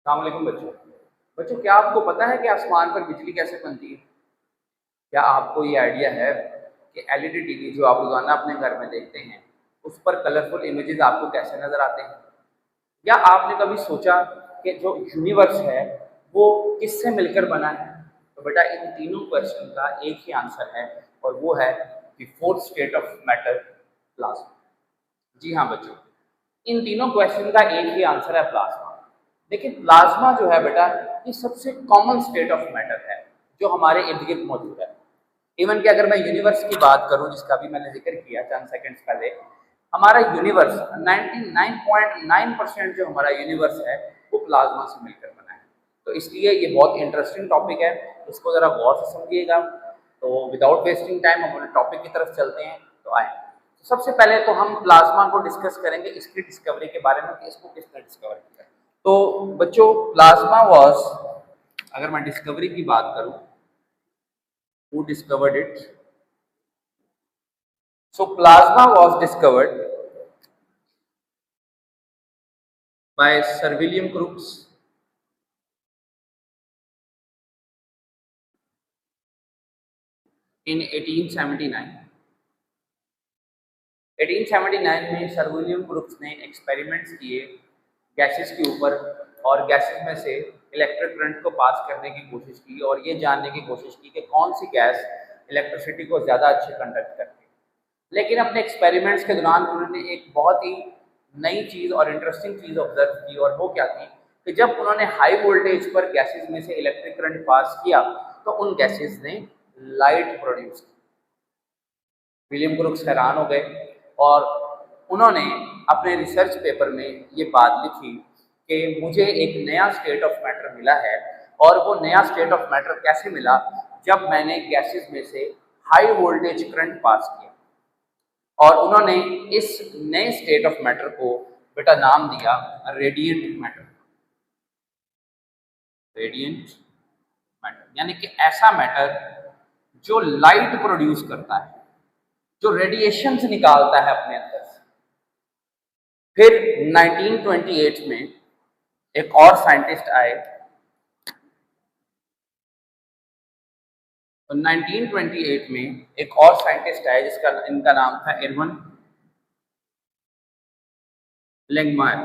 अस्सलाम वालेकुम बच्चों। बच्चों, क्या आपको पता है कि आसमान पर बिजली कैसे बनती है? क्या आपको ये आइडिया है कि एलईडी टीवी जो आप रोजाना अपने घर में देखते हैं, उस पर कलरफुल इमेजेस आपको कैसे नजर आते हैं? या आपने कभी सोचा कि जो यूनिवर्स है वो किससे मिलकर बना है? तो बेटा, इन तीनों क्वेश्चन का एक ही आंसर है और वो है the fourth state of matter, plasma. जी हाँ बच्चों, इन तीनों क्वेश्चन का एक ही आंसर है प्लाज्मा। देखिए, प्लाज्मा जो है बेटा, ये सबसे कॉमन स्टेट ऑफ मैटर है जो हमारे इर्द गिर्द मौजूद है। इवन कि अगर मैं यूनिवर्स की बात करूं, जिसका भी मैंने जिक्र किया चंद सेकंड्स पहले, हमारा यूनिवर्स 99.9% जो हमारा यूनिवर्स है वो प्लाज्मा से मिलकर बना है। तो इसलिए ये बहुत इंटरेस्टिंग टॉपिक है, इसको ज़रा गौर से समझिएगा। तो विदाउट वेस्टिंग टाइम हम टॉपिक की तरफ चलते हैं। तो आए, तो सबसे पहले तो हम प्लाज्मा को डिस्कस करेंगे, इसकी डिस्कवरी के बारे में कि इसको किसने डिस्कवर किया। तो बच्चों, प्लाज्मा वॉज, अगर मैं डिस्कवरी की बात करूं, who discovered it? So plasma was discovered by Sir William Crookes in 1879। 1879 में सर विलियम क्रुक्स ने एक्सपेरिमेंट्स किए गैसेस के ऊपर, और गैसेस में से इलेक्ट्रिक करंट को पास करने की कोशिश की और ये जानने की कोशिश की कि कौन सी गैस इलेक्ट्रिसिटी को ज़्यादा अच्छे कंडक्ट करती है। लेकिन अपने एक्सपेरिमेंट्स के दौरान उन्होंने एक बहुत ही नई चीज़ और इंटरेस्टिंग चीज़ ऑब्जर्व की, और वो क्या थी कि जब उन्होंने हाई वोल्टेज पर गैसेस में से इलेक्ट्रिक करंट पास किया तो उन गैसेस ने लाइट प्रोड्यूस की। विलियम क्रुक्स हैरान हो गए और उन्होंने अपने रिसर्च पेपर में ये बात लिखी कि मुझे एक नया स्टेट ऑफ मैटर मिला है। और वो नया स्टेट ऑफ मैटर कैसे मिला? जब मैंने गैसेस में से हाई वोल्टेज करंट पास किया। और उन्होंने इस नए स्टेट ऑफ मैटर को बेटा नाम दिया रेडिएंट मैटर। रेडिएंट मैटर यानी कि ऐसा मैटर जो लाइट प्रोड्यूस करता है, जो रेडिएशंस निकालता है अपने अंदर से। फिर 1928 में एक और साइंटिस्ट आए, तो 1928 में एक और साइंटिस्ट आए जिसका इनका नाम था एरवन लेंगमायर।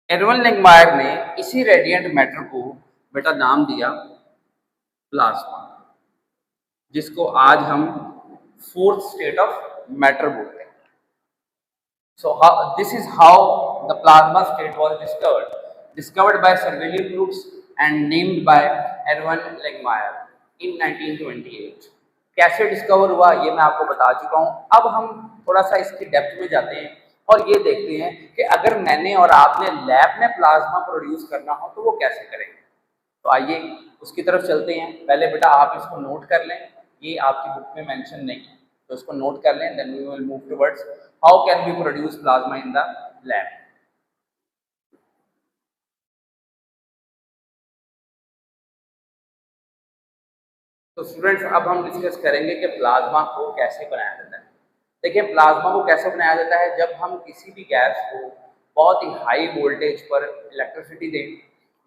एरवन लेंगमायर ने इसी रेडिएंट मैटर को बेटा नाम दिया प्लाज्मा, जिसको आज हम फोर्थ स्टेट ऑफ मैटर बोलते हैं। So this is how the plasma state was discovered by Sir William Crookes and named by Erwin Langmuir in 1928। कैसे डिस्कवर हुआ ये मैं आपको बता चुका हूँ। अब हम थोड़ा सा इसकी डेप्थ में जाते हैं और ये देखते हैं कि अगर मैंने और आपने लैब में प्लाज्मा प्रोड्यूस करना हो तो वो कैसे करेंगे। तो आइए उसकी तरफ चलते हैं। पहले बेटा आप इसको नोट कर लें, ये आपकी बुक में मेंशन नहीं है, तो इसको नोट कर लें। Then we will move towards how can we produce plasma in the lab. तो स्टूडेंट्स, अब हम डिस्कस करेंगे कि प्लाज्मा को कैसे बनाया जाता है। देखिए, प्लाज्मा को कैसे बनाया जाता है, जब हम किसी भी गैस को बहुत ही हाई वोल्टेज पर इलेक्ट्रिसिटी दें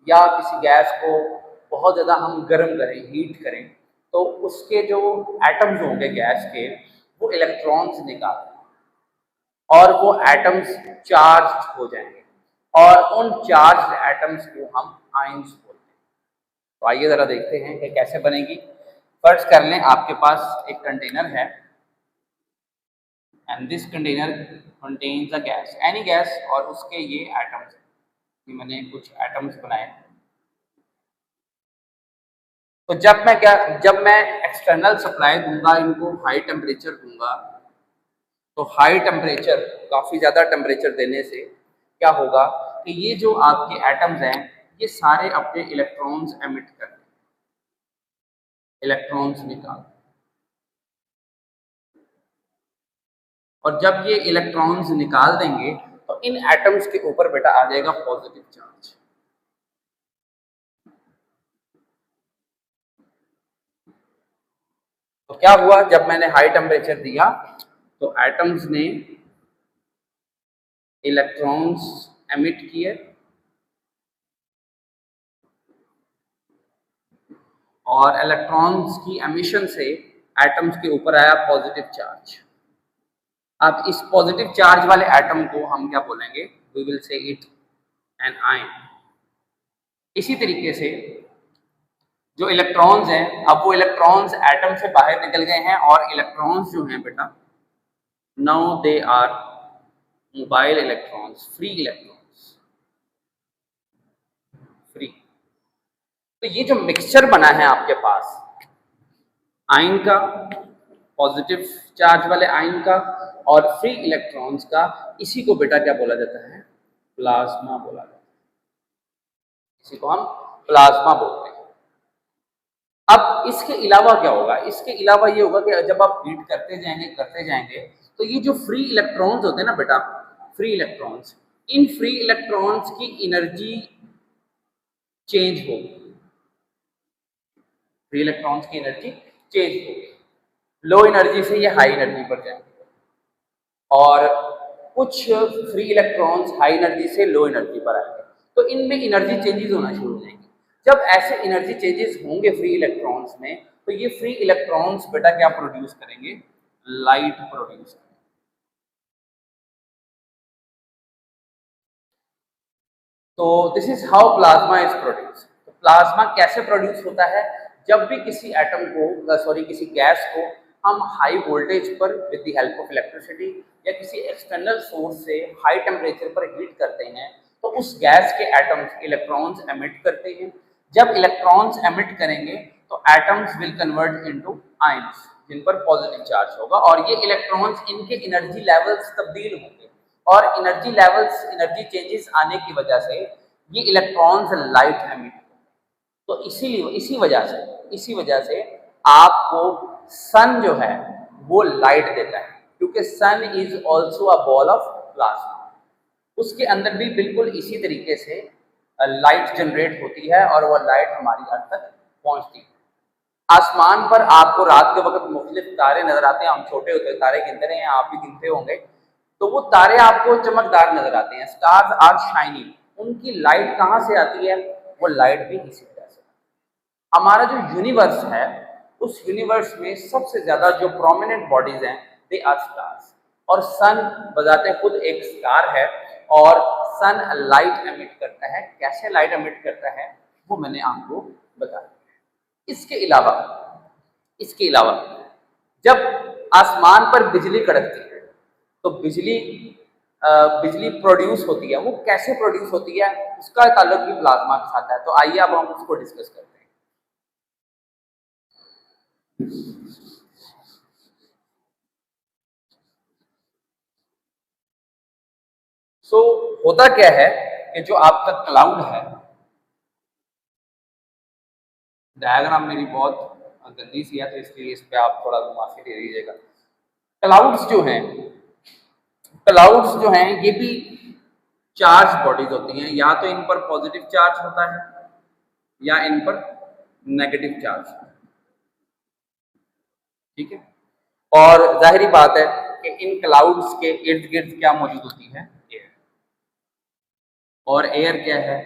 या किसी गैस को बहुत ज़्यादा हम गर्म करें, हीट करें, तो उसके जो एटम्स होंगे गैस के, वो इलेक्ट्रॉन्स निकालते हैं और वो एटम्स चार्ज हो जाएंगे और उन चार्ज एटम्स को हम आयंस बोलते हैं। तो आइए ज़रा देखते हैं कि कैसे बनेगी। फर्ज कर लें आपके पास एक कंटेनर है and this container contains a gas, any gas, और उसके ये एटम्स, मैंने कुछ एटम्स बनाए। तो जब मैं एक्सटर्नल सप्लाई दूंगा, इनको हाई टेम्परेचर दूंगा, तो हाई टेम्परेचर, काफ़ी ज़्यादा टेम्परेचर देने से क्या होगा कि ये जो आपके एटम्स हैं ये सारे अपने इलेक्ट्रॉन्स एमिट करते हैं, इलेक्ट्रॉन्स निकाल, और जब ये इलेक्ट्रॉन्स निकाल देंगे तो इन एटम्स के ऊपर बेटा आ जाएगा पॉजिटिव चार्ज। तो क्या हुआ, जब मैंने हाई टेम्परेचर दिया तो एटम्स ने इलेक्ट्रॉन्स एमिट किए और इलेक्ट्रॉन्स की एमिशन से एटम्स के ऊपर आया पॉजिटिव चार्ज। अब इस पॉजिटिव चार्ज वाले एटम को हम क्या बोलेंगे, we will say it an ion. इसी तरीके से जो इलेक्ट्रॉन्स हैं, अब वो इलेक्ट्रॉन्स एटम से बाहर निकल गए हैं और इलेक्ट्रॉन्स जो हैं बेटा, now they are mobile electrons, free electrons, free. तो ये जो मिक्सचर बना है आपके पास आयन का, पॉजिटिव चार्ज वाले आयन का और फ्री इलेक्ट्रॉन्स का, इसी को बेटा क्या बोला जाता है, प्लाज्मा बोला जाता है। इसी को हम प्लाज्मा बोलते हैं। अब इसके अलावा क्या होगा, इसके अलावा ये होगा कि जब आप हीट करते जाएंगे तो ये जो फ्री इलेक्ट्रॉन्स होते हैं ना बेटा, free electrons, in free electrons की एनर्जी चेंज होगी, फ्री इलेक्ट्रॉन्स की एनर्जी चेंज होगी। लो एनर्जी से ये हाई एनर्जी पर जाएंगे और कुछ फ्री इलेक्ट्रॉन्स हाई एनर्जी से लो एनर्जी पर आएंगे, तो इनमें एनर्जी चेंजेस होना शुरू हो जाएंगे। जब ऐसे एनर्जी चेंजेस होंगे फ्री इलेक्ट्रॉन्स में, तो ये फ्री इलेक्ट्रॉन्स बेटा क्या प्रोड्यूस करेंगे, लाइट प्रोड्यूस करेंगे। तो this is how plasma is produce. तो प्लाज्मा कैसे प्रोड्यूस होता है, जब भी किसी एटम को किसी गैस को हम हाई वोल्टेज पर with the help of electricity या किसी एक्सटर्नल सोर्स से हाई टेम्परेचर पर हीट करते हैं, तो उस गैस के एटम्स इलेक्ट्रॉन्स एमिट करते हैं। जब इलेक्ट्रॉन्स एमिट करेंगे तो atoms will convert into ions, जिन पर पॉजिटिव चार्ज होगा, और ये इलेक्ट्रॉन्स, इनके एनर्जी लेवल्स तब्दील होंगे और एनर्जी लेवल्स, एनर्जी चेंजेस आने की वजह से ये इलेक्ट्रॉन्स लाइट एमिट। तो इसीलिए इसी वजह से आपको सन जो है वो लाइट देता है, क्योंकि sun is also a ball of plasma. उसके अंदर भी बिल्कुल इसी तरीके से लाइट जनरेट होती है और वो लाइट हमारी अर्थ तक पहुंचती है। आसमान पर आपको रात के वक्त मुख्तलिफ तारे नजर आते हैं, हम छोटे होते तारे गिनते रहे हैं, आप भी गिनते होंगे, तो वो तारे आपको चमकदार नजर आते हैं, स्टार्स आर शाइनिंग। उनकी लाइट कहाँ से आती है, वो लाइट भी इसी वजह से। हमारा जो यूनिवर्स है, उस यूनिवर्स में सबसे ज्यादा जो प्रोमिनेंट बॉडीज हैं, दे आर स्टार्स, और सन बजाते खुद एक स्टार है और सन लाइट एमिट करता है। कैसे लाइट एमिट करता है वो मैंने आपको बताया। इसके अलावा जब आसमान पर बिजली कड़कती है तो बिजली प्रोड्यूस होती है, वो कैसे प्रोड्यूस होती है उसका ताल्लुक भी प्लाज्मा के साथ है। तो आइए अब हम उसको डिस्कस करते हैं। होता क्या है कि जो आपका क्लाउड है, डायग्राम मेरी बहुत गंदी सी है तो इसलिए इस पे आप थोड़ा माफी दे दीजिएगा। क्लाउड्स जो हैं ये भी चार्ज बॉडीज होती हैं, या तो इन पर पॉजिटिव चार्ज होता है या इन पर नेगेटिव चार्ज, ठीक है। और जाहिर बात है कि इन क्लाउड्स के इर्द गिर्द क्या मौजूद होती है, एयर। और एयर क्या है,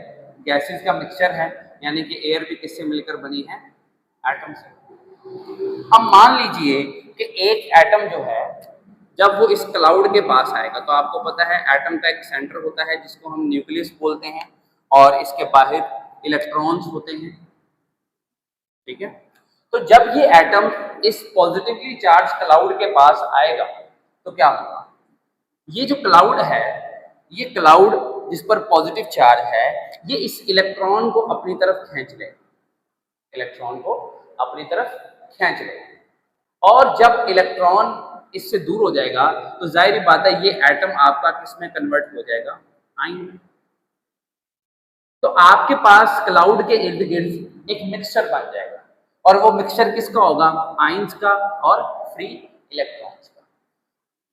गैसेस का मिक्सचर है, यानी कि एयर भी किससे मिलकर बनी है, एटम से। अब मान लीजिए कि एक एटम जो है जब वो इस क्लाउड के पास आएगा, तो आपको पता है एटम का एक सेंटर होता है जिसको हम न्यूक्लियस बोलते हैं और इसके बाहर इलेक्ट्रॉन्स होते हैं, ठीक है। तो जब ये एटम इस पॉजिटिवली चार्ज क्लाउड के पास आएगा तो क्या होगा, ये जो क्लाउड है, ये क्लाउड जिस पर पॉजिटिव चार्ज है, ये इस इलेक्ट्रॉन को अपनी तरफ खींच ले, और जब इलेक्ट्रॉन इससे दूर हो जाएगा तो जाहिर बात है ये एटम आपका किसमें कन्वर्ट हो जाएगा, आयन में। तो आपके पास क्लाउड के इर्द गिर्द एक मिक्सचर बन जाएगा, और वो मिक्सचर किसका होगा, आयंस का और फ्री इलेक्ट्रॉन्स का।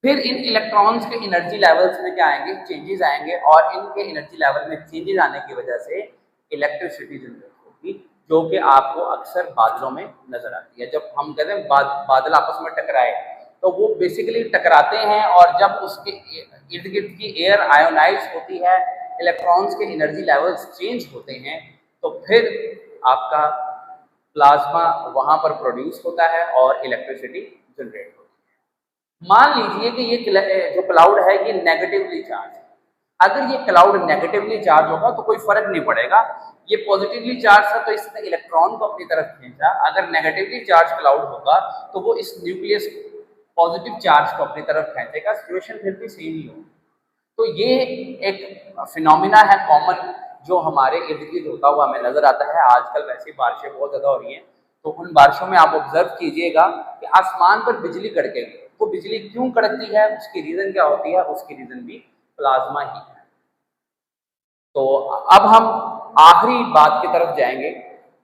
फिर इन इलेक्ट्रॉन्स के एनर्जी लेवल्स में क्या आएंगे, चेंजेस आएंगे, और इनके एनर्जी लेवल में चेंजेस आने की वजह से इलेक्ट्रिसिटी जनरेट होगी, जो कि आपको अक्सर बादलों में नजर आती है। जब हम कहते हैं बादल आपस में टकराए, तो वो बेसिकली टकराते हैं, और जब उसके इर्द गिर्द की एयर आयोनाइज होती है इलेक्ट्रॉन्स के एनर्जी लेवल्स चेंज होते हैं तो फिर आपका प्लाज्मा वहां पर प्रोड्यूस होता है और इलेक्ट्रिसिटी जनरेट होती है। मान लीजिए कि ये जो क्लाउड है ये नेगेटिवली चार्ज है। अगर ये क्लाउड नेगेटिवली चार्ज होगा तो कोई फर्क नहीं पड़ेगा। ये पॉजिटिवली चार्ज था तो इसने इलेक्ट्रॉन को अपनी तरफ खींचा। अगर नेगेटिवली चार्ज क्लाउड होगा तो वो इस न्यूक्लियस पॉजिटिव चार्ज को अपनी तरफ खींचेगा। सिचुएशन फिर भी सेम ही होगी। तो ये एक फिनोमिना है कॉमन जो हमारे इर्द गिर्द होता हुआ हमें नजर आता है। आजकल वैसे बारिशें बहुत ज्यादा हो रही हैं तो उन बारिशों में आप ऑब्जर्व कीजिएगा कि आसमान पर बिजली कड़केगी। तो बिजली क्यों कड़कती है, उसकी रीजन क्या होती है? उसकी रीजन भी प्लाज्मा ही है। तो अब हम आखिरी बात की तरफ जाएंगे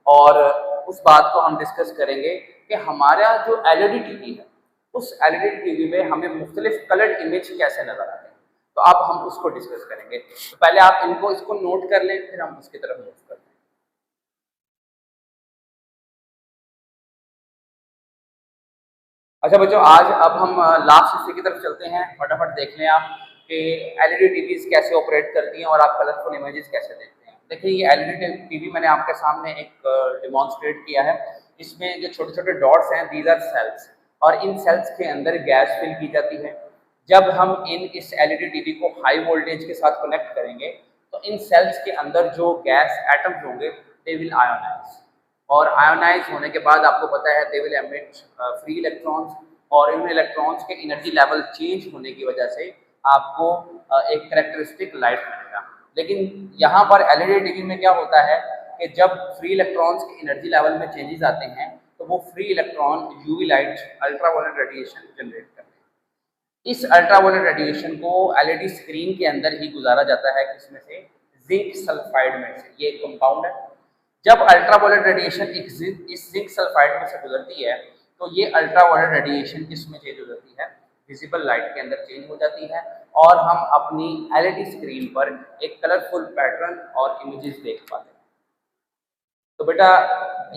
और उस बात को हम डिस्कस करेंगे कि हमारा जो एलईडी टीवी है उस एलईडी टीवी में हमें मुख्तलिफ कलर्ड इमेज कैसे नजर आते हैं। तो अब हम उसको डिस्कस करेंगे। तो पहले आप इसको नोट कर लें, फिर हम उसकी तरफ मूव करते हैं। अच्छा बच्चों, आज अब हम लास्ट हिस्से की तरफ चलते हैं। फटाफट देख लें आप कि एलईडी टीवीज कैसे ऑपरेट करती हैं और आप कलरफुल इमेजेस कैसे देखते हैं। देखिए ये एलईडी टीवी मैंने आपके सामने एक डिमॉन्स्ट्रेट किया है। इसमें जो छोटे छोटे डॉट्स हैं दीज आर सेल्स और इन सेल्स के अंदर गैस फिल की जाती है। जब हम इस एलईडी टीवी को हाई वोल्टेज के साथ कनेक्ट करेंगे तो इन सेल्स के अंदर जो गैस एटम्स होंगे दे विल आयोनाइज और आयोनाइज होने के बाद आपको पता है they will emit free electrons और इन इलेक्ट्रॉन्स के एनर्जी लेवल चेंज होने की वजह से आपको एक कैरेक्टरिस्टिक लाइट मिलेगा। लेकिन यहाँ पर एलईडी टीवी में क्या होता है कि जब फ्री इलेक्ट्रॉन्स के एनर्जी लेवल में चेंजेस आते हैं तो वो free electron UV light ultraviolet radiation generate करते हैं। इस अल्ट्रावायलेट रेडिएशन को एलईडी स्क्रीन के अंदर ही गुजारा जाता है, किसमें से? जिंक सल्फाइड में से। ये एक कंपाउंड है। जब अल्ट्रावायलेट रेडिएशन इस जिंक सल्फाइड में से गुजरती है तो ये अल्ट्रावायलेट रेडिएशन किसमें चेंज हो जाती है? विजिबल लाइट के अंदर चेंज हो जाती है और हम अपनी एलईडी स्क्रीन पर एक कलरफुल पैटर्न और इमेजेस देख पाते हैं। तो बेटा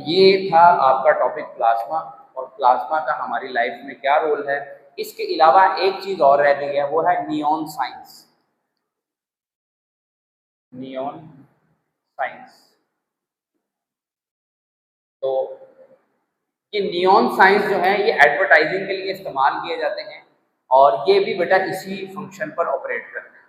ये था आपका टॉपिक प्लाज्मा और प्लाज्मा का हमारी लाइफ में क्या रोल है। इसके अलावा एक चीज और रह गई है, वो है नियॉन साइंस। Neon science. तो ये नियॉन साइंस जो है ये एडवर्टाइजिंग के लिए इस्तेमाल किए जाते हैं और ये भी बेटा इसी फंक्शन पर ऑपरेट करते हैं।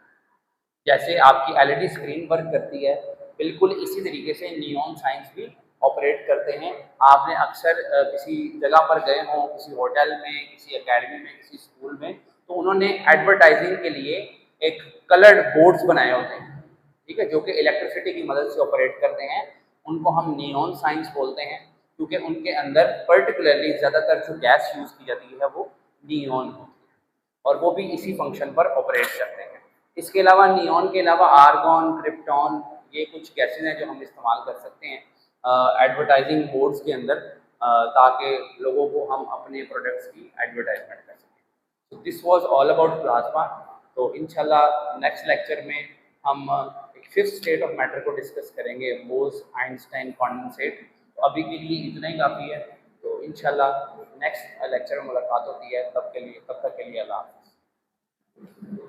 जैसे आपकी एलईडी स्क्रीन वर्क करती है बिल्कुल इसी तरीके से नियॉन साइंस भी ऑपरेट करते हैं। आपने अक्सर किसी जगह पर गए हों, किसी होटल में, किसी एकेडमी में, किसी स्कूल में, तो उन्होंने एडवर्टाइजिंग के लिए एक कलर्ड बोर्ड्स बनाए होते हैं, ठीक है, जो कि इलेक्ट्रिसिटी की मदद से ऑपरेट करते हैं। उनको हम नियॉन साइंस बोलते हैं क्योंकि उनके अंदर पर्टिकुलरली ज़्यादातर जो गैस यूज़ की जाती है वो नियॉन होती है और वो भी इसी फंक्शन पर ऑपरेट करते हैं। इसके अलावा नियॉन के अलावा आर्गॉन, क्रिप्टॉन, ये कुछ गैसेज हैं जो हम इस्तेमाल कर सकते हैं एडवर्टाइजिंग बोर्ड्स के अंदर ताकि लोगों को हम अपने प्रोडक्ट्स की एडवर्टाइजमेंट कर सकें। तो this was all about plasma. तो इंशाल्लाह नेक्स्ट लेक्चर में हम एक फिफ्थ स्टेट ऑफ मैटर को डिस्कस करेंगे, बोस आइंस्टाइन कॉन्डेंसेट। तो अभी के लिए इतना ही काफ़ी है। तो इंशाल्लाह नेक्स्ट लेक्चर में मुलाकात होती है। तब तक के लिए अल्लाह हाफ़िज़।